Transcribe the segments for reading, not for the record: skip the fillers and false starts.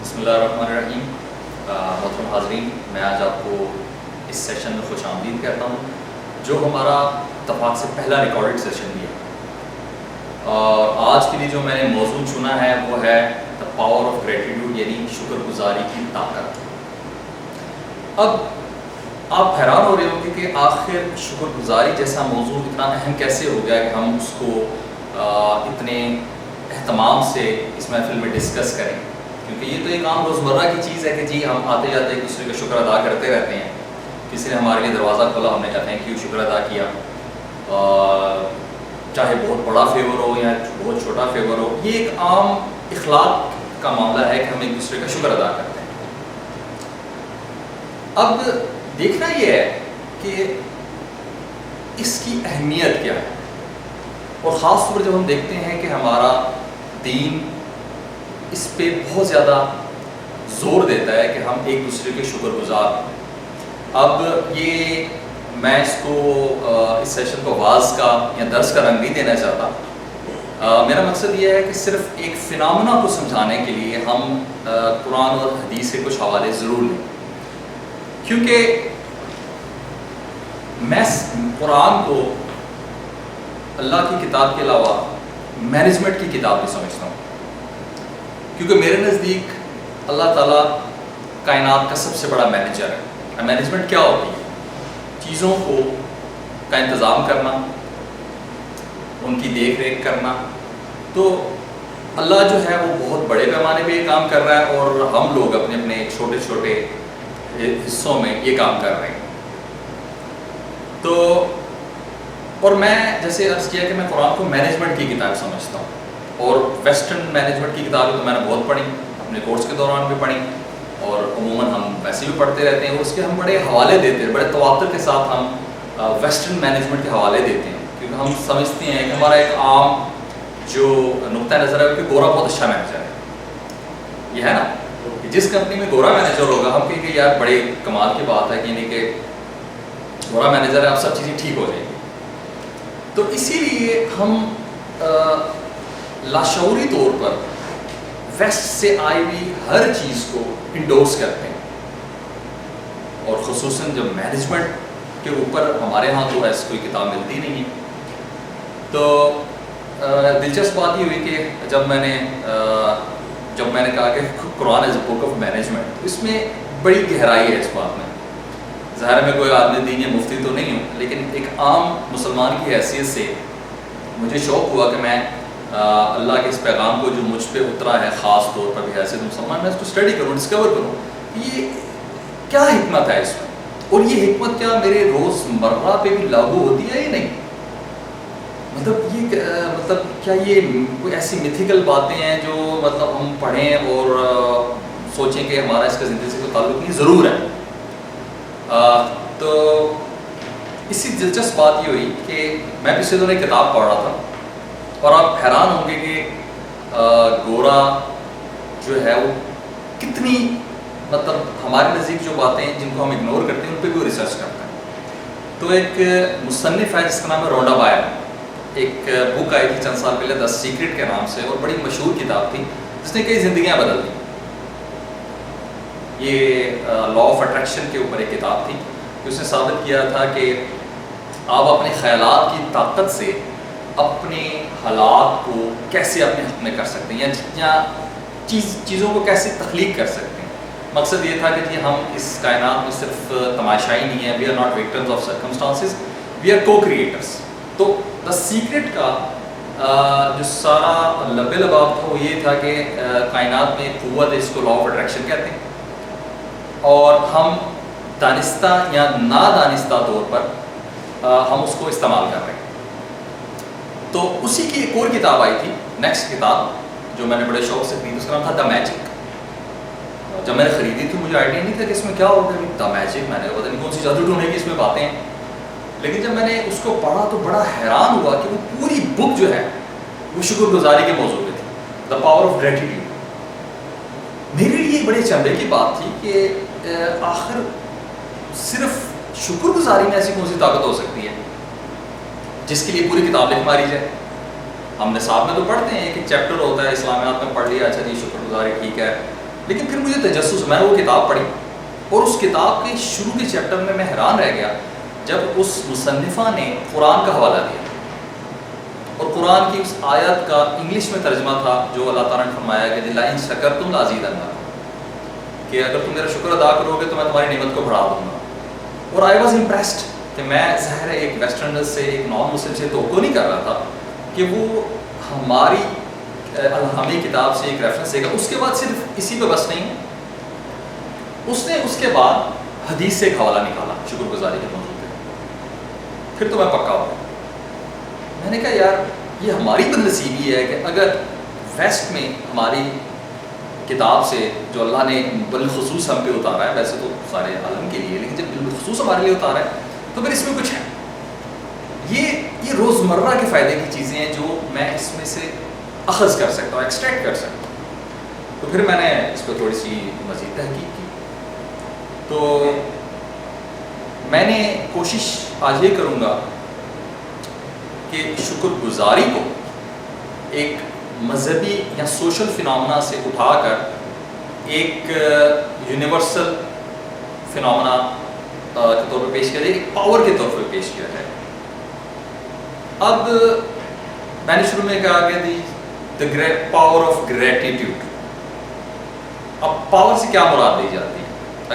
بسم اللہ الرحمن الرحیم. محترم حاضرین، میں آج آپ کو اس سیشن میں خوش آمدید کہتا ہوں جو ہمارا اتفاق سے پہلا ریکارڈڈ سیشن بھی ہے. اور آج کے لیے جو میں نے موضوع چنا ہے وہ ہے دا پاور آف گریٹیٹیوڈ، یعنی شکر گزاری کی طاقت. اب آپ حیران ہو رہے ہوں گے کہ آخر شکر گزاری جیسا موضوع اتنا اہم کیسے ہو گیا کہ ہم اس کو اتنے اہتمام سے اس محفل میں ڈسکس کریں، کیونکہ یہ تو ایک عام روزمرہ کی چیز ہے کہ جی ہم آتے جاتے ایک دوسرے کا شکر ادا کرتے رہتے ہیں. کسی نے ہمارے لیے دروازہ کھولا، ہم نے کہا تھینک یو، شکر ادا کیا. چاہے بہت بڑا فیور ہو یا بہت چھوٹا فیور ہو، یہ ایک عام اخلاق کا معاملہ ہے کہ ہم ایک دوسرے کا شکر ادا کرتے ہیں. اب دیکھنا یہ ہے کہ اس کی اہمیت کیا ہے، اور خاص طور پر جب ہم دیکھتے ہیں کہ ہمارا دین اس پہ بہت زیادہ زور دیتا ہے کہ ہم ایک دوسرے کے شکر گزار ہوں. اب یہ میں اس کو اس سیشن کو واعظ کا یا درس کا رنگ نہیں دینا چاہتا. میرا مقصد یہ ہے کہ صرف ایک فنامنا کو سمجھانے کے لیے ہم قرآن اور حدیث کے کچھ حوالے ضرور لیں، کیونکہ میں قرآن کو اللہ کی کتاب کے علاوہ مینجمنٹ کی کتاب بھی سمجھتا ہوں، کیونکہ میرے نزدیک اللہ تعالیٰ کائنات کا سب سے بڑا مینیجر ہے. مینجمنٹ کیا ہوتی ہے؟ چیزوں کو کا انتظام کرنا، ان کی دیکھ ریکھ کرنا. تو اللہ جو ہے وہ بہت بڑے پیمانے پہ یہ کام کر رہا ہے، اور ہم لوگ اپنے اپنے چھوٹے چھوٹے حصوں میں یہ کام کر رہے ہیں. تو اور میں جیسے عرض کیا کہ میں قرآن کو مینجمنٹ کی کتاب سمجھتا ہوں، اور ویسٹرن مینجمنٹ کی کتابیں تو میں نے بہت پڑھی، اپنے کورس کے دوران بھی پڑھی، اور عموماً ہم ویسے بھی پڑھتے رہتے ہیں. اور اس کے ہم بڑے حوالے دیتے ہیں، بڑے تواتر کے ساتھ ہم ویسٹرن مینجمنٹ کے حوالے دیتے ہیں، کیونکہ ہم سمجھتے ہیں کہ ہمارا ایک عام جو نقطہ نظر ہے کہ گورا بہت اچھا مینیجر ہے. یہ ہے نا کہ جس کمپنی میں گورا مینیجر ہوگا ہم کہیں گے یار بڑے کمال کی بات ہے، یعنی کہ گورا مینیجر ہے، اب سب چیزیں ٹھیک ہو جائیں گی. تو اسی لیے ہم لاشعوری طور پر ویسٹ سے آئی ہوئی ہر چیز کو انڈورس کرتے ہیں، اور خصوصاً جب مینجمنٹ کے اوپر ہمارے ہاں تو ایسی کوئی کتاب ملتی نہیں ہے. تو دلچسپ بات یہ ہوئی کہ جب میں نے کہا کہ قرآن از اے بک آف مینجمنٹ، اس میں بڑی گہرائی ہے اس بات میں. ظاہر میں کوئی عالم دین یا مفتی تو نہیں ہوں، لیکن ایک عام مسلمان کی حیثیت سے مجھے شوق ہوا کہ میں اللہ کے اس پیغام کو جو مجھ پہ اترا ہے خاص طور پر بھی حیثیت مسلمان، میں اس کو اسٹڈی کروں، ڈسکور کروں یہ کیا حکمت ہے اس میں، اور یہ حکمت کیا میرے روز مرہ پہ بھی لاگو ہوتی ہے یا نہیں. مطلب کیا یہ کوئی ایسی میتھیکل باتیں ہیں جو مطلب ہم پڑھیں اور سوچیں کہ ہمارا اس کا زندگی سے کوئی تعلق نہیں؟ ضرور ہے. تو اسی دلچسپ بات یہ ہوئی کہ میں پچھلے دنوں ایک کتاب پڑھ رہا تھا، اور آپ حیران ہوں گے کہ گورا جو ہے وہ کتنی مطلب ہمارے نزدیک جو باتیں جن کو ہم اگنور کرتے ہیں ان پہ بھی وہ ریسرچ کرتا ہے. تو ایک مصنف ہے جس کا نام ہے رونڈا بائر، ایک بک آئی تھی چند سال پہلے دا سیکرٹ کے نام سے، اور بڑی مشہور کتاب تھی جس نے کئی زندگیاں بدل دی. یہ لا آف اٹریکشن کے اوپر ایک کتاب تھی کہ اس نے ثابت کیا تھا کہ آپ اپنے خیالات کی طاقت سے اپنے حالات کو کیسے اپنے حق میں کر سکتے ہیں، یا چیزوں کو کیسے تخلیق کر سکتے ہیں. مقصد یہ تھا کہ جی ہم اس کائنات میں صرف تماشائی نہیں ہیں، we are not victims of circumstances, we are co creators. تو دا سیکرٹ کا جو سارا لب لباب تھا وہ یہ تھا کہ کائنات میں قوت ہے، اس کو لا آف اٹریکشن کہتے ہیں، اور ہم دانستہ یا نادانستہ طور پر ہم اس کو استعمال کر رہے ہیں. تو اسی کی ایک اور کتاب آئی تھی، نیکسٹ کتاب جو میں نے بڑے شوق سے خریدی، اس کا نام تھا دا میجک. جب میں نے خریدی تھی مجھے آئیڈیا نہیں تھا کہ اس میں کیا ہوگا. دا میجک، میں نے پتہ نہیں کون سی جادو ٹونے کی اس میں باتیں ہیں. لیکن جب میں نے اس کو پڑھا تو بڑا حیران ہوا کہ وہ پوری بک جو ہے وہ شکر گزاری کے موضوع پہ تھی، دا پاور آف گریٹیٹیوڈ. میرے لیے بڑے چندے کی بات تھی کہ آخر صرف شکر گزاری میں ایسی کون سی طاقت ہو سکتی ہے جس کے لیے پوری کتاب لکھ ماری جائے. ہم نصاب میں تو پڑھتے ہیں کہ چیپٹر ہوتا ہے اسلامیات میں، پڑھ لیا اچھا جی شکر گزاری ٹھیک ہے، لیکن پھر مجھے تجسس، میں نے وہ کتاب پڑھی اور اس کتاب کے شروع کے چیپٹر میں حیران رہ گیا جب اس مصنفہ نے قرآن کا حوالہ دیا اور قرآن کی اس آیت کا انگلش میں ترجمہ تھا جو اللہ تعالیٰ نے فرمایا کہ لَئِن شَكَرْتُمْ لَأَزِيدَنَّكُمْ، کہ اگر تم میرا شکر ادا کرو گے تو میں تمہاری نعمت کو بڑھا دوں گا. اور آئی واز امپریسڈ کہ میں ظاہر ہے ایک ویسٹرنر سے، ایک نان مسلم سے توقع نہیں کر رہا تھا کہ وہ ہماری الہامی کتاب سے ایک ریفرنس دے گا. اس کے بعد صرف اسی پہ بس نہیں، اس نے اس کے بعد حدیث سے ایک حوالہ نکالا شکر گزاری کے موضوع پہ. پھر تو میں پکا ہوا. میں نے کہا یار یہ ہماری بدنصیبی ہے کہ اگر ویسٹ میں ہماری کتاب سے جو اللہ نے بالخصوص ہم پہ اتارا ہے، ویسے تو سارے عالم کے لیے، لیکن جب بالخصوص ہمارے لیے اتارا ہے تو پھر اس میں کچھ ہے. یہ روزمرہ کے فائدے کی چیزیں ہیں جو میں اس میں سے اخذ کر سکتا ہوں، ایکسٹریکٹ کر سکتا ہوں. تو پھر میں نے اس پہ تھوڑی سی مزید تحقیق کی. تو میں نے کوشش آج یہ کروں گا کہ شکر گزاری کو ایک مذہبی یا سوشل فنامنا سے اٹھا کر ایک یونیورسل فنامنا کے طور پہ پیش کیا جائے، ایک پاور کے طور پہ پیش کیا جائے. اب میں نے شروع میں کہا کہ the great power of gratitude. اب پاور سے کیا مراد دی جاتی ہے؟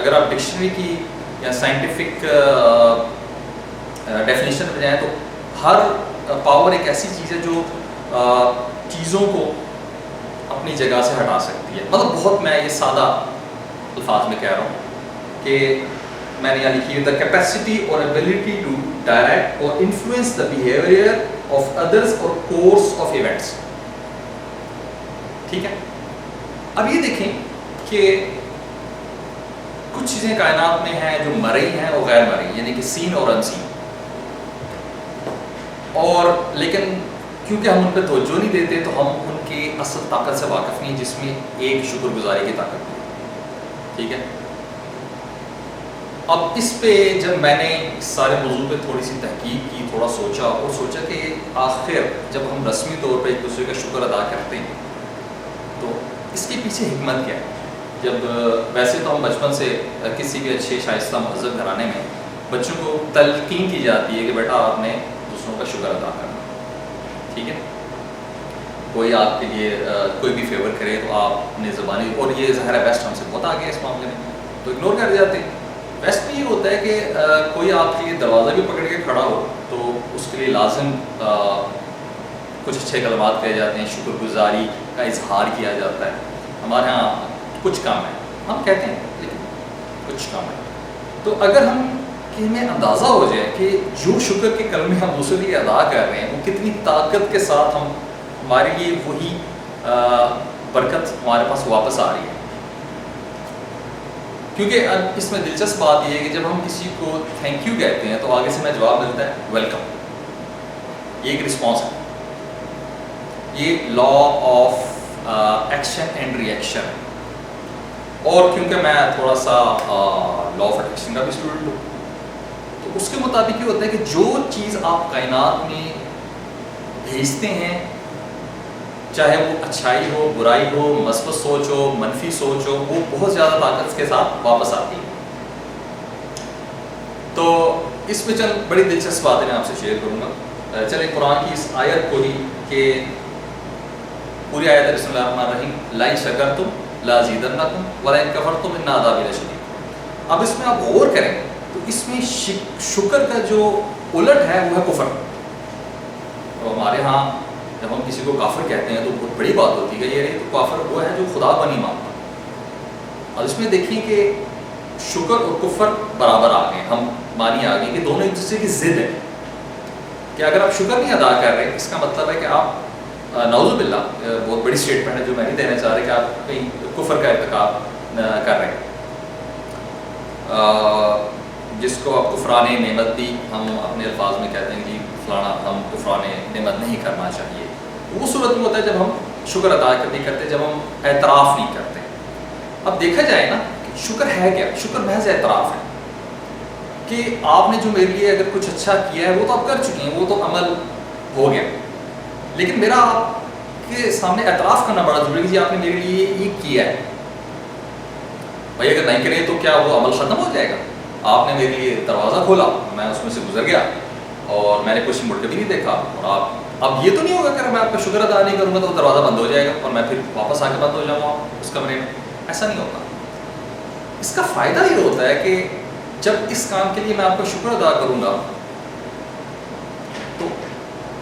اگر آپ ڈکشنری کی یا سائنٹیفک ڈیفینیشن پہ جائیں تو ہر پاور ایک ایسی چیز ہے جو چیزوں کو اپنی جگہ سے ہٹا سکتی ہے. مطلب بہت میں یہ سادہ الفاظ میں کہہ رہا ہوں کہ میں نے یہاں لکھی ہے the capacity or ability to direct or influence the behavior of others or course of events. ٹھیک ہے. اب یہ دیکھیں کہ کچھ چیزیں کائنات میں ہیں جو مرئی ہیں اور غیر مرئی، یعنی کہ سین اور انسین. اور لیکن کیونکہ ہم ان پہ توجہ نہیں دیتے تو ہم ان کی اصل طاقت سے واقف نہیں، جس میں ایک شکر گزاری کی طاقت ہے. ٹھیک ہے. اب اس پہ جب میں نے اس سارے موضوع پہ تھوڑی سی تحقیق کی، تھوڑا سوچا اور سوچا کہ آخر جب ہم رسمی طور پہ ایک دوسرے کا شکر ادا کرتے ہیں تو اس کے پیچھے حکمت کیا ہے. جب ویسے تو ہم بچپن سے کسی بھی اچھے شائستہ مہذب گھرانے میں بچوں کو تلقین کی جاتی ہے کہ بیٹا آپ نے دوسروں کا شکر ادا کرنا. ٹھیک ہے. کوئی آپ کے لیے کوئی بھی فیور کرے تو آپ نے زبانی، اور یہ ظاہر ہے ویسٹ ہم سے بہت آگے ہے اس معاملے میں، تو اگنور کر جاتے ہیں. ویسٹ میں یہ ہوتا ہے کہ کوئی آپ کے لیے دروازہ بھی پکڑ کے کھڑا ہو تو اس کے لیے لازم کچھ اچھے کلمات کہے جاتے ہیں، شکر گزاری کا اظہار کیا جاتا ہے. ہمارے ہاں کچھ کام ہے، ہم کہتے ہیں لیکن کچھ کام ہے. تو اگر ہمیں اندازہ ہو جائے کہ جو شکر کے کلمے ہم دوسرے لیے ادا کر رہے ہیں وہ کتنی طاقت کے ساتھ ہمارے لیے وہی برکت ہمارے پاس واپس آ رہی ہے. کیونکہ اس میں دلچسپ بات یہ ہے کہ جب ہم کسی کو تھینک یو کہتے ہیں تو آگے سے ہمیں جواب ملتا ہے ویلکم. یہ ایک رسپانس ہے. یہ law of action and reaction. اور کیونکہ میں تھوڑا سا لا آف اٹریکشن کا بھی اسٹوڈنٹ ہوں تو اس کے مطابق یہ ہوتا ہے کہ جو چیز آپ کائنات میں بھیجتے ہیں، چاہے وہ اچھائی ہو، برائی ہو، مثبت سوچ ہو، منفی سوچ ہو، وہ بہت زیادہ طاقت کے ساتھ واپس آتی ہے. تو اس میں چند بڑی دلچسپ باتیں میں آپ سے شیئر کروں گا. چلیں قرآن کی اس آیت کو ہی کہ پوری آیت ہے، بسم اللہ الرحمن الرحیم، لَئِن شَكَرْتُمْ لَأَزِيدَنَّكُمْ وَلَئِن كَفَرْتُمْ إِنَّ عَذَابِي لَشَدِيدٌ. اب اس میں آپ غور کریں تو اس میں شکر کا جو الٹ ہے وہ ہے کفر. تو ہمارے ہاں جب ہم کسی کو کافر کہتے ہیں تو بہت بڑی بات ہوتی ہے کہ یہ تو کافر وہ ہے جو خدا کو نہیں مانتا. اور اس میں دیکھیں کہ شکر اور کفر برابر آ گئے، ہم مانی آ گئے کہ دونوں ایک دوسرے کی ضد ہے. کہ اگر آپ شکر نہیں ادا کر رہے اس کا مطلب ہے کہ آپ نعوذ باللہ، بہت بڑی اسٹیٹمنٹ ہے جو میں نہیں دینا چاہ رہا کہ آپ کہیں کفر کا ارتکاب کر رہے ہیں. جس کو آپ کفران نعمت دی، ہم اپنے الفاظ میں کہتے ہیں کہ فلانا ہم کفران نعمت نہیں کرنا چاہیے. وہ صورت میں ہوتا ہے جب ہم شکر ادا نہیں کرتے، جب ہم اعتراف نہیں کرتے. اب دیکھا جائے نا کہ شکر ہے کیا؟ شکر محض اعتراف ہے کہ آپ نے جو میرے لیے اگر کچھ اچھا کیا ہے وہ تو آپ کر چکے ہیں، وہ تو عمل ہو گیا، لیکن میرا آپ کے سامنے اعتراف کرنا بڑا ضروری ہے کہ جی آپ نے میرے لیے یہ کیا ہے. بھائی اگر نہیں کریں تو کیا وہ عمل ختم ہو جائے گا؟ آپ نے میرے لیے دروازہ کھولا، میں اس میں سے گزر گیا اور میں نے کچھ مڑ کے بھی نہیں دیکھا، اور آپ اب یہ تو نہیں ہوگا کہ میں آپ کا شکر ادا نہیں کروں گا تو وہ دروازہ بند ہو جائے گا اور میں پھر واپس آ کے بند ہو جاؤں گا اس کمرے میں؟ ایسا نہیں ہوتا. اس کا فائدہ یہ ہوتا ہے کہ جب اس کام کے لیے میں آپ کا شکر ادا کروں گا تو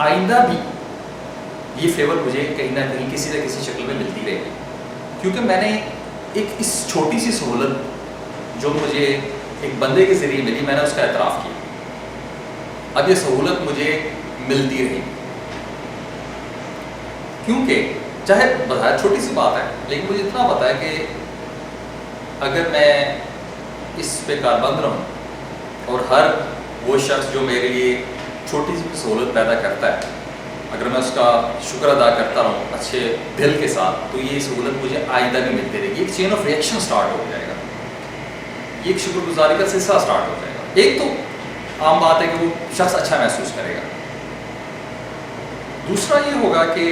آئندہ بھی یہ فیور مجھے کہیں نہ کہیں کسی نہ کسی شکل میں ملتی رہے گی، کیونکہ میں نے ایک اس چھوٹی سی سہولت جو مجھے ایک بندے کے ذریعے ملی، میں نے اس کا اعتراف کیا. اب یہ سہولت مجھے ملتی رہی، کیونکہ چاہے بظاہر چھوٹی سی بات ہے لیکن مجھے اتنا پتا ہے کہ اگر میں اس پہ کاربند رہوں اور ہر وہ شخص جو میرے لیے چھوٹی سی سہولت پیدا کرتا ہے اگر میں اس کا شکر ادا کرتا رہوں اچھے دل کے ساتھ تو یہ سہولت مجھے آئندہ بھی ملتی رہے گی. ایک چین آف ریئیکشن سٹارٹ ہو جائے گا، یہ ایک شکر گزاری کا سلسلہ سٹارٹ ہو جائے گا. ایک تو عام بات ہے کہ وہ شخص اچھا محسوس کرے گا، دوسرا یہ ہوگا کہ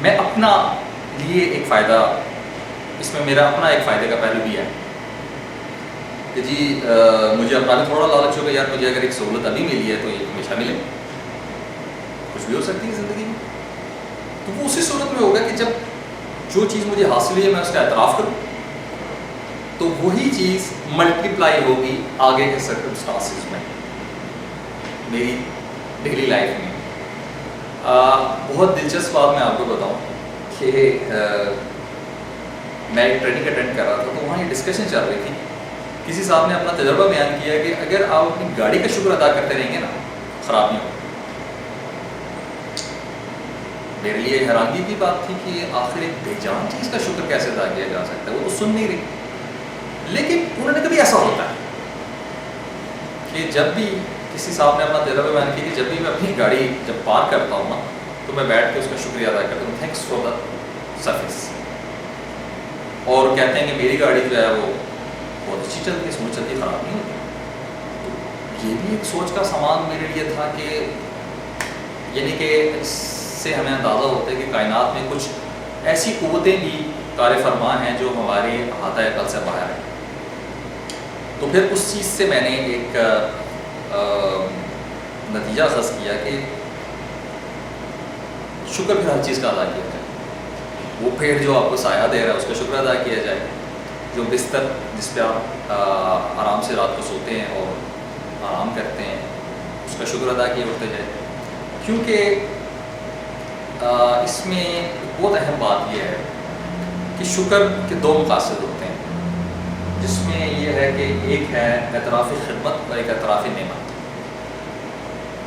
میں اپنا لیے ایک فائدہ، اس میں میرا اپنا ایک فائدے کا پہلو بھی ہے کہ جی مجھے اپنا بھی تھوڑا لالچ ہوگا، یار مجھے اگر ایک سہولت ابھی ملی ہے تو یہ ہمیشہ ملے، کچھ بھی ہو سکتی ہے زندگی میں. تو وہ اسی صورت میں ہوگا کہ جب جو چیز مجھے حاصل ہوئی ہے میں اس کا اعتراف کروں تو وہی چیز ملٹیپلائی ہوگی آگے کے سرکمسٹانسز میں میری ڈیلی لائف میں. بہت دلچسپ بات میں آپ کو بتاؤں کہ میں ایک ٹریننگ اٹینڈ کر رہا تھا تو وہاں یہ ڈسکشن چل رہی تھی. کسی صاحب نے اپنا تجربہ بیان کیا کہ اگر آپ اپنی گاڑی کا شکر ادا کرتے رہیں گے نا خراب نہیں ہوگا. میرے لیے حیرانگی کی بات تھی کہ آخر ایک بے جان چیز کا شکر کیسے ادا کیا جا سکتا ہے، وہ تو سن نہیں رہی. لیکن انہوں نے کبھی ایسا ہوتا ہے کہ جب بھی کسی صاحب نے اپنا تجربہ بیان کیا کہ جب بھی میں اپنی گاڑی جب پارک کرتا ہوں نا تو میں بیٹھ کے اس کا شکریہ ادا کرتا ہوں، تھینکس فار دا سروس. اور کہتے ہیں کہ میری گاڑی جو ہے وہ بہت اچھی چلتی ہے، سمجھ چلتی ہے، خراب نہیں ہوتی. تو یہ بھی ایک سوچ کا سامان میرے لیے تھا کہ یعنی کہ اس سے ہمیں اندازہ ہوتا ہے کہ کائنات میں کچھ ایسی قوتیں بھی کار فرما ہیں جو ہمارے احاطہ عقل سے باہر ہیں. تو پھر اس چیز سے میں نے ایک نتیجہ اخذ کیا کہ شکر پھر ہر چیز کا ادا کیا جائے. وہ پیڑ جو آپ کو سایہ دے رہا ہے اس کا شکر ادا کیا جائے، جو بستر جس پہ آپ آرام سے رات کو سوتے ہیں اور آرام کرتے ہیں اس کا شکر ادا کیا اٹھتے جائے. کیونکہ اس میں بہت اہم بات یہ ہے کہ شکر کے دو مقاصد ہوتے ہیں، جس میں یہ ہے کہ ایک ہے اعتراف خدمت اور ایک اعتراف نعمت.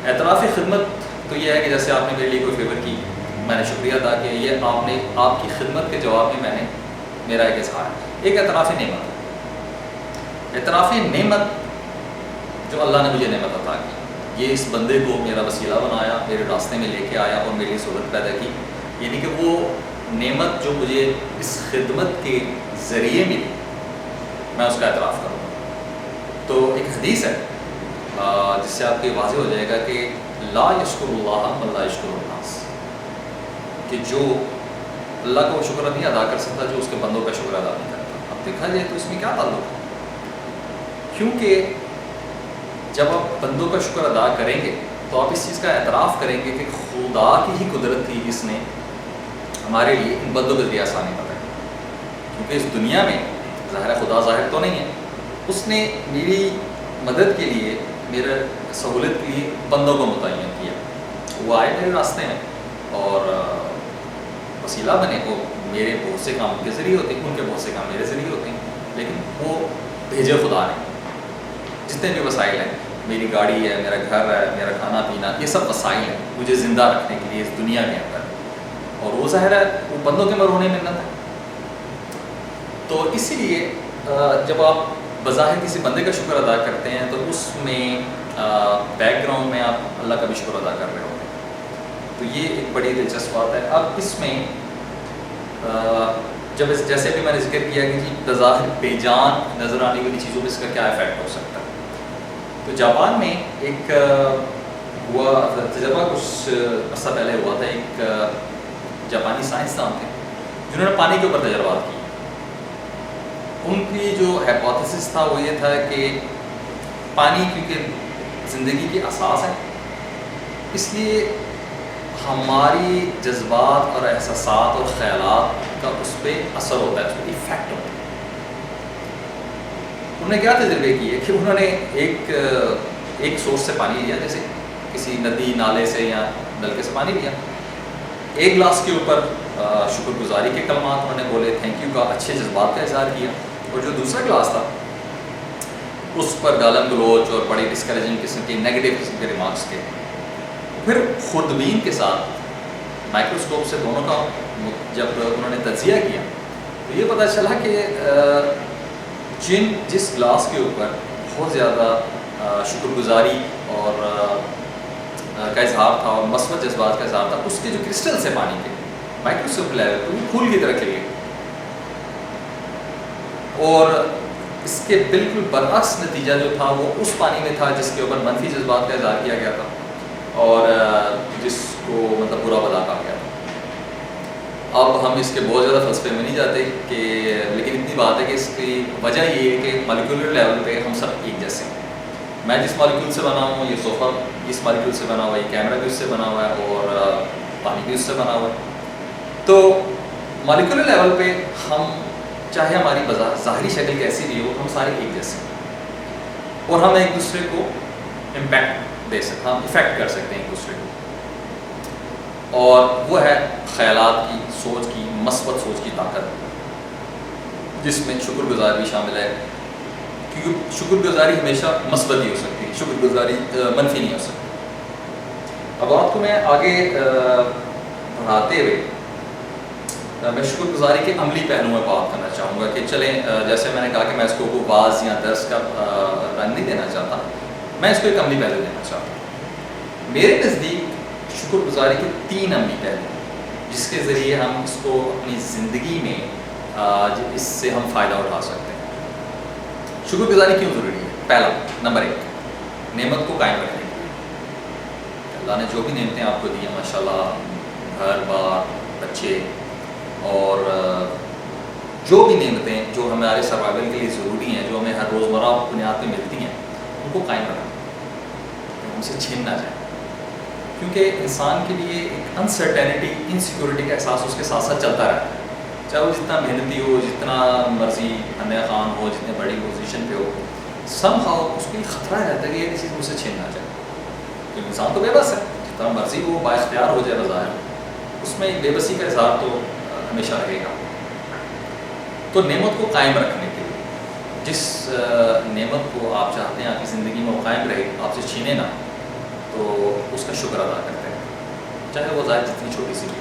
اعتراف خدمت تو یہ ہے کہ جیسے آپ نے میرے لیے کوئی فیور کی، میں نے شکریہ ادا کیا، یہ آپ نے آپ کی خدمت کے جواب میں نے میرا ایک اظہار ہے. ایک اعتراف نعمت، اعتراف نعمت جو اللہ نے مجھے نعمت عطا کی، یہ اس بندے کو میرا وسیلہ بنایا، میرے راستے میں لے کے آیا اور میری سہولت پیدا کی. یعنی کہ وہ نعمت جو مجھے اس خدمت کے ذریعے ملی میں اس کا اعتراف کروں. تو ایک حدیث ہے جس سے آپ کو واضح ہو جائے گا کہ لا یشکر اللہ من لا یشکر الناس، کہ جو اللہ کا وہ شکر نہیں ادا کر سکتا جو اس کے بندوں کا شکر ادا نہیں کرتا. اب دیکھا جائے تو اس میں کیا تعلق ہے؟ کیونکہ جب آپ بندوں کا شکر ادا کریں گے تو آپ اس چیز کا اعتراف کریں گے کہ خدا کی ہی قدرت تھی جس نے ہمارے لیے ان بندوں کے ذریعے آسانی بتائی. کیونکہ اس دنیا میں ظاہر خدا ظاہر تو نہیں ہے، اس نے میری مدد کے لیے میرے سہولت کے لیے بندوں کو متعین کیا. وہ آئے میرے راستے میں اور وسیلہ بنے. وہ میرے بہت سے کام ان کے ذریعے ہوتے ہیں، ان کے بہت سے کام میرے ذریعے ہوتے ہیں، لیکن وہ بھیجے خدا نے. جتنے بھی وسائل ہیں، میری گاڑی ہے، میرا گھر ہے، میرا کھانا پینا، یہ سب وسائل ہیں مجھے زندہ رکھنے کے لیے اس دنیا کے اندر. اور وہ ظاہر ہے وہ بندوں کے مرہون منت ہے. تو اسی لیے جب آپ بظاہر کسی بندے کا شکر ادا کرتے ہیں تو اس میں بیک گراؤنڈ میں آپ اللہ کا بھی شکر ادا کر رہے ہوتے ہیں. تو یہ ایک بڑی دلچسپ بات ہے. اب اس میں جب جیسے بھی میں نے ذکر کیا کہ جی بظاہر بے جان نظر آنے والی چیزوں پہ اس کا کیا افیکٹ ہو سکتا ہے، تو جاپان میں ایک ہوا تجربہ کچھ عرصہ پہلے ہوا تھا. ایک جاپانی سائنسدان تھے جنہوں نے پانی کے اوپر تجربات کی. ان کی جو ہائپوتھیسس تھا وہ یہ تھا کہ پانی کیونکہ زندگی کی اساس ہے، اس لیے ہماری جذبات اور احساسات اور خیالات کا اس پہ اثر ہوتا ہے، اس پہ ایفیکٹ ہوتا ہے۔ انہوں نے کیا تجربے کیے کہ انہوں نے ایک سورس سے پانی لیا، جیسے کسی ندی نالے سے یا نلکے سے پانی لیا، ایک گلاس کے اوپر شکر گزاری کے کلمات انہوں نے بولے، تھینک یو کا، اچھے جذبات کا اظہار کیا، اور جو دوسرا گلاس تھا اس پر گالم گلوچ اور بڑی ڈسکریجنگ قسم کی نیگیٹو قسم کے ریمارکس کے۔ پھر خوردبین کے ساتھ مائکروسکوپ سے دونوں کا جب انہوں نے تجزیہ کیا تو یہ پتہ چلا کہ جس گلاس کے اوپر بہت زیادہ شکر گزاری اور کا اظہار تھا اور مثبت جذبات کا اظہار تھا، اس کے جو کرسٹلس ہیں پانی کے مائکروسکوپ لیول پہ وہ پھول کی طرح کھلے، اور اس کے بالکل برعکس نتیجہ جو تھا وہ اس پانی میں تھا جس کے اوپر منفی جذبات کا اظہار کیا گیا تھا اور جس کو مطلب برا بلا کہا گیا تھا۔ اب ہم اس کے بہت زیادہ فلسفے میں نہیں جاتے کہ، لیکن اتنی بات ہے کہ اس کی وجہ یہ ہے کہ مالیکولر لیول پہ ہم سب ایک جیسے ہیں۔ میں جس مالیکول سے بنا ہوں، یہ صوفہ اس مالیکول سے بنا ہوا ہے، یہ کیمرہ بھی اس سے بنا ہوا ہے، اور پانی بھی اس سے بنا ہوا ہے۔ تو مالیکولر لیول پہ ہم چاہے ہماری ظاہری شکل کیسی بھی ہو، ہم سارے ایک جیسے ہیں اور ہم ایک دوسرے کو امپیکٹ دے سکتے، ہم افیکٹ کر سکتے ہیں ایک دوسرے کو، اور وہ ہے خیالات کی، سوچ کی، مثبت سوچ کی طاقت، جس میں شکر گزار بھی شامل ہے، کیونکہ شکر گزاری ہمیشہ مثبت ہی ہو سکتی ہے، شکر گزاری منفی نہیں ہو سکتی۔ اب آپ کو میں آگے بڑھاتے ہوئے میں شکر گزاری کے عملی پہلو میں بات کرنا چاہوں گا کہ چلیں، جیسے میں نے کہا کہ میں اس کو کوئی واعظ یا درس کا رنگ نہیں دینا چاہتا، میں اس کو ایک عملی پہلو دینا چاہتا ہوں۔ میرے نزدیک شکر گزاری کے 3 عملی پہلو ہیں جس کے ذریعے ہم اس کو اپنی زندگی میں اس سے ہم فائدہ اٹھا سکتے ہیں۔ شکر گزاری کیوں ضروری ہے؟ پہلا، نمبر 1، نعمت کو قائم رکھنے کے لیے۔ اللہ نے جو بھی نعمتیں آپ کو دی ہیں ماشاءاللہ، گھر بار، بچے، اور جو بھی نعمتیں جو ہمارے سروائیول کے لیے ضروری ہیں، جو ہمیں ہر روزمرہ بنیاد پہ ملتی ہیں، ان کو قائم رکھنا، ان سے چھین نہ جائے، کیونکہ انسان کے لیے ایک انسرٹینٹی، انسیکیورٹی کا احساس اس کے ساتھ ساتھ چلتا رہتا ہے، چاہے وہ جتنا محنتی ہو، جتنا مرضی انیا خان ہو، جتنے بڑی پوزیشن پہ ہو، سم ہاؤ اس کو یہ خطرہ رہتا ہے کہ یہ چیز مجھ سے چھین نہ جائے، کیونکہ انسان تو بے بس ہے، جتنا مرضی وہ با اختیار ہو جائے بظاہر، اس میں ایک بے بسی کا اظہار تو ہمیشہ رہے گا۔ تو نعمت کو قائم رکھنے کے لیے، جس نعمت کو آپ چاہتے ہیں آپ کی زندگی میں وہ قائم رہے، آپ سے چھینے نہ، تو اس کا شکر ادا کرتے ہیں، چاہے وہ ظاہر جتنی چھوٹی سی بھی۔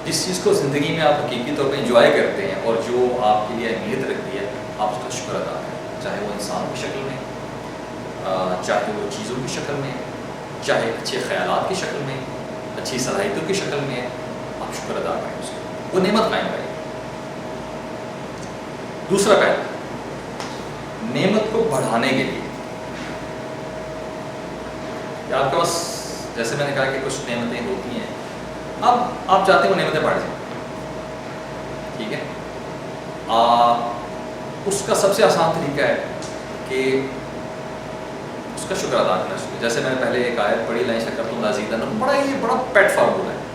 جس چیز کو زندگی میں آپ حقیقی طور پہ انجوائے کرتے ہیں اور جو آپ کے لیے اہمیت رکھتی ہے، آپ اس کا شکر ادا کریں، چاہے وہ انسان کی شکل میں، چاہے وہ چیزوں کی شکل میں، چاہے اچھے خیالات کی شکل میں، اچھی صلاحیتوں کی شکل میں، آپ شکر ادا کریں اس کو، وہ نعمت قائم رہے۔ دوسرا پہلو، نعمت کو بڑھانے کے لیے، کہ آپ کے پاس جیسے میں نے کہا کہ کچھ نعمتیں ہوتی ہیں، اب آپ چاہتے ہیں وہ نعمتیں بڑھ جائیں، ٹھیک ہے، اس کا سب سے آسان طریقہ ہے کہ اس کا شکر ادا کرنا چاہیے۔ جیسے میں نے پہلے ایک آیت پڑھی، لَئِن شَكَرْتُمْ لَأَزِيدَنَّكُمْ، یہ بڑا پیٹ فارمولا ہے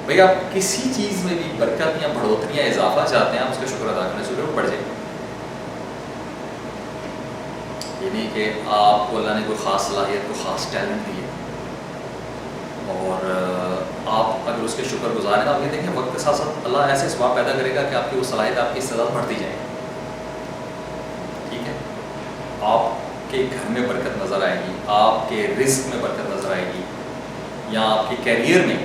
بھئی، آپ کسی چیز میں بھی برکت یا بڑھوتری یا اضافہ چاہتے ہیں، آپ اس کا شکر ادا کرنا چاہیے، وہ بڑھ جائے گا۔ یہ نہیں کہ آپ کو اللہ نے کوئی خاص صلاحیت، کوئی خاص ٹیلنٹ دی ہے اور آپ اگر اس کے شکر گزار ہیں، آپ یہ دیکھیں وقت کے ساتھ ساتھ اللہ ایسے اسباب پیدا کرے گا کہ آپ کی وہ صلاحیت، آپ کی استعداد بڑھتی جائے گی، ٹھیک ہے، آپ کے گھر میں برکت نظر آئے گی، آپ کے رزق میں برکت نظر آئے گی، یا آپ کے کیریئر میں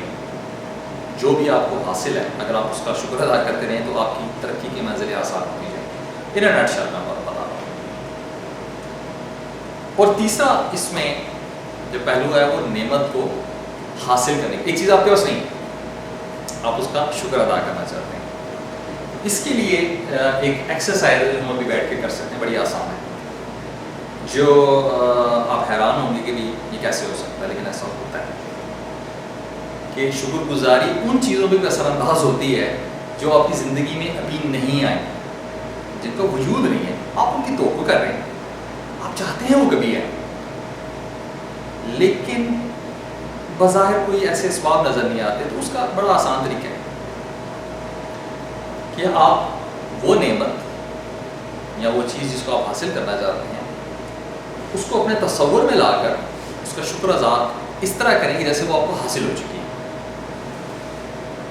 جو بھی آپ کو حاصل ہے، اگر آپ اس کا شکر ادا کرتے رہیں تو آپ کی ترقی کی منزلیں آسان ہوتی جائیں گی۔ انٹرنیٹ شیئر میں بتا رہا ہوں۔ اور تیسرا اس میں جو پہلو ہے وہ نعمت کو حاصل کرنے کی، ایک چیز آپ کے پاس نہیں، آپ اس کا شکر ادا کرنا چاہتے ہیں، اس کے لیے ایک ایکسرسائز ہے جو ہم ابھی بیٹھ کے کر سکتے ہیں، بڑی آسان ہے، جو آپ حیران ہوں گے کہ بھی یہ کیسے ہو سکتا ہے، لیکن ایسا ہوتا ہے کہ شکر گزاری ان چیزوں پہ بھی اثر انداز ہوتی ہے جو آپ کی زندگی میں ابھی نہیں آئی، جن کا وجود نہیں ہے، آپ ان کی توقع کر رہے ہیں، آپ چاہتے ہیں وہ کبھی ہے، لیکن بظاہر کوئی ایسے اسباب نظر نہیں آتے، تو اس کا بڑا آسان طریقہ ہے کہ آپ وہ نعمت یا وہ چیز جس کو آپ حاصل کرنا چاہتے ہیں اس کو اپنے تصور میں لا کر اس کا شکر ادا اس طرح کریں کہ جیسے وہ آپ کو حاصل ہو چکی ہے۔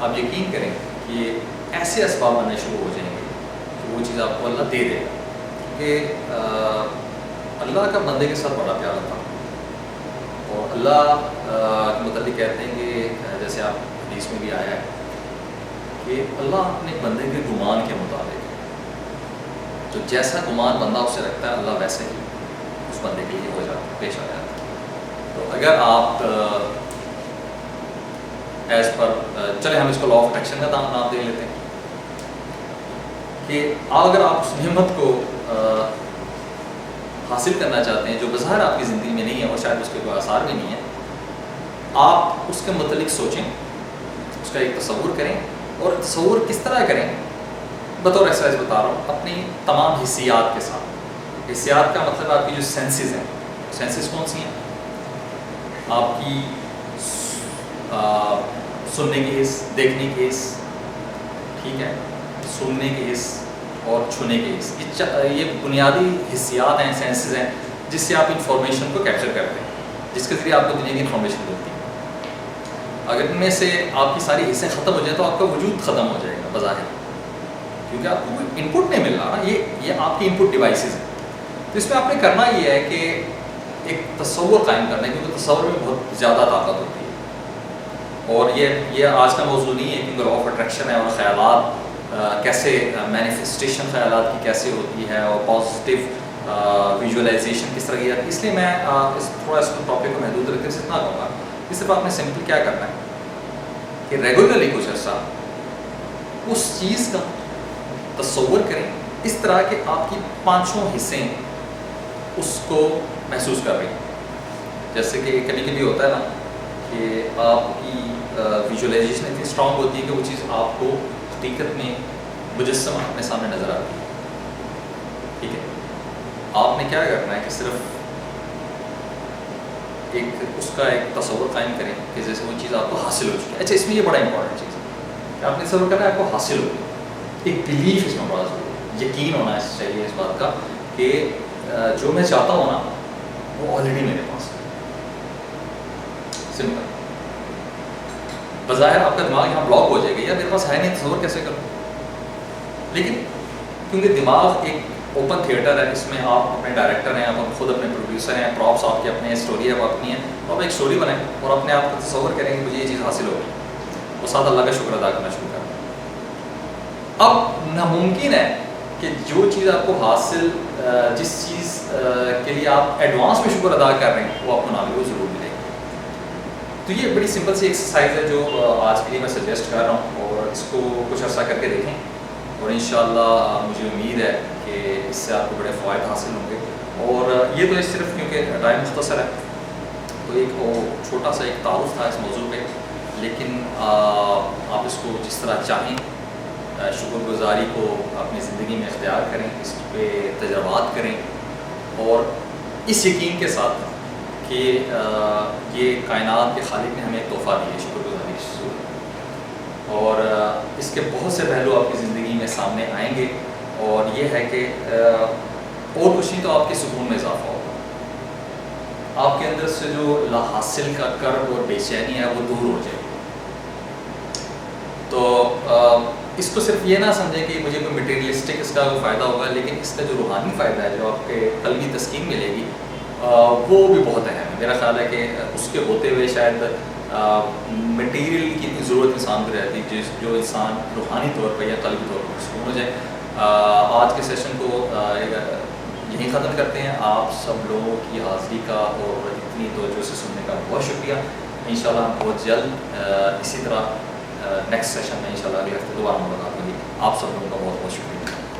آپ یقین کریں کہ ایسے اسباب آنے شروع ہو جائیں گے کہ وہ چیز آپ کو اللہ دے دے گا، کہ اللہ کا بندے کے ساتھ بڑا پیار تھا، اور اللہ کے متعلق کہتے ہیں کہ جیسے آپ حدیث میں بھی آیا ہے کہ اللہ اپنے بندے کے گمان کے مطابق، تو جیسا گمان بندہ اس سے رکھتا ہے اللہ ویسے ہی اس بندے کے لیے ہو جاتا ہے، پیش آ جاتا ہے۔ تو اگر آپ ایز پر چلے ہم اس کو لا آف اٹریکشن کا نام دے لیتے ہیں کہ اگر آپ اس نعمت کو حاصل کرنا چاہتے ہیں جو بظاہر آپ کی زندگی میں نہیں ہے اور شاید اس کے کوئی آثار بھی نہیں ہے، آپ اس کے متعلق سوچیں، اس کا ایک تصور کریں، اور تصور کس طرح کریں؟ بطور ایکسرسائز بتا رہا ہوں، اپنی تمام حسیات کے ساتھ۔ حسیات کا مطلب آپ کی جو سینسز ہیں، سینسز کون سی ہیں؟ آپ کی سننے کی حس، دیکھنے کی حس، ٹھیک ہے، سننے کی حس اور چھونے کی حس، یہ بنیادی حسیات ہیں، سینسز ہیں، جس سے آپ انفارمیشن کو کیپچر کرتے ہیں، جس کے ذریعے آپ کو دنیا کی انفارمیشن ملتی ہے۔ اگر ان میں سے آپ کی ساری حصیں ختم ہو جائیں تو آپ کا وجود ختم ہو جائے گا بظاہر، کیونکہ آپ کو کوئی ان پٹ نہیں مل رہا نا، یہ آپ کی ان پٹ ڈیوائسز ہیں۔ تو اس میں آپ نے کرنا یہ ہے کہ ایک تصور قائم کرنا ہے، کیونکہ تصور میں بہت زیادہ طاقت ہوتی ہے، اور یہ آج کا موضوع نہیں ہے، کیونکہ لا آف اٹریکشن ہے اور خیالات کیسے مینیفیسٹیشن خیالات کی کیسے ہوتی ہے، اور پازیٹیو ویژولائزیشن کس طرح کی ہے، اس لیے میں تھوڑا اس ٹاپک کو محدود رکھ کر اتنا کہوں گا کہ صرف آپ نے سمپل کیا کرنا ہے کہ ریگولرلی کچھ عرصہ اس چیز کا تصور کریں اس طرح کہ آپ کی پانچوں حصیں اس کو محسوس کر رہی ہیں۔ جیسے کہ کبھی کبھی ہوتا ہے نا کہ آپ کی ویژولائزیشن اتنی اسٹرانگ ہوتی ہے کہ وہ چیز آپ کو حقیقت میں مجسم اپنے سامنے نظر آتی ہے، ٹھیک ہے۔ آپ نے کیا کرنا ہے کہ صرف اس کا ایک تصور قائم کریں کہ جیسے وہ چیز آپ کو حاصل ہو چکی ہے۔ اچھا، اس میں یہ بڑا امپورٹنٹ چیز ہے کہ آپ نے تصور کرنا ہے آپ کو حاصل ہو، ایک بلیف اس میں بڑا ضروری ہے، یقین ہونا چاہیے اس بات کا کہ جو میں چاہتا ہوں نا وہ آلریڈی میرے پاس ہے۔ سمپل، بظاہر آپ کا دماغ یہاں بلاک ہو جائے گا، یار میرے پاس ہے نہیں، تصور کیسے کروں؟ لیکن کیونکہ دماغ ایک اوپن تھیٹر ہے، اس میں آپ اپنے ڈائریکٹر ہیں، آپ خود اپنے پروڈیوسر ہیں، پراپس آپ کی اپنے اسٹوری ہے وہ اپنی ہے، تو آپ ایک اسٹوری بنائیں اور اپنے آپ کو تصور کریں کہ مجھے یہ چیز حاصل ہوگی، وہ ساتھ اللہ کا شکر ادا کرنا شروع کریں۔ اب ناممکن ہے کہ جو چیز آپ کو حاصل، جس چیز کے لیے آپ ایڈوانس میں شکر ادا کر رہے ہیں وہ آپ کو نہ بھی وہ ضرور ملے گی۔ تو یہ بڑی سمپل سی ایکسرسائز ہے جو آج کے لیے میں سجیسٹ کر رہا ہوں، اور اس کو کچھ عرصہ کر کے دیکھیں، اور انشاءاللہ مجھے امید ہے کہ اس سے آپ کو بڑے فوائد حاصل ہوں گے۔ اور یہ تو صرف کیونکہ ٹائم مختصر ہے تو ایک چھوٹا سا ایک تعارف تھا اس موضوع پہ، لیکن آپ اس کو جس طرح چاہیں شکر گزاری کو اپنی زندگی میں اختیار کریں، اس پہ تجربات کریں، اور اس یقین کے ساتھ کہ یہ کائنات کے خالق نے ہمیں ایک تحفہ دیا ہے شکر گزاری کی صورت، اور اس کے بہت سے پہلو آپ کی زندگی میں سامنے آئیں گے، اور یہ ہے کہ اور کچھ نہیں تو آپ کے سکون میں اضافہ ہوگا، آپ کے اندر سے جو لا حاصل کا کرب اور بے چینی ہے وہ دور ہو جائے گی۔ تو اس کو صرف یہ نہ سمجھیں کہ مجھے کوئی مٹیریلسٹک اس کا کوئی فائدہ ہوگا، لیکن اس کا جو روحانی فائدہ ہے، جو آپ کے قلبی تسکین ملے گی، وہ بھی بہت اہم ہے۔ میرا خیال ہے کہ اس کے ہوتے ہوئے شاید مٹیریل کی اتنی ضرورت انسان کو رہتی ہے جو انسان روحانی طور پر یا قلبی طور پر سکون ہو جائے۔ آج کے سیشن کو یہیں ختم کرتے ہیں۔ آپ سب لوگوں کی حاضری کا اور اتنی توجہ سے سننے کا بہت شکریہ۔ انشاءاللہ ہم بہت جلد اسی طرح نیکسٹ سیشن میں انشاءاللہ اگلے ہفتے دوبارہ ملاقات ہوگی۔ آپ سب لوگوں کا بہت بہت شکریہ۔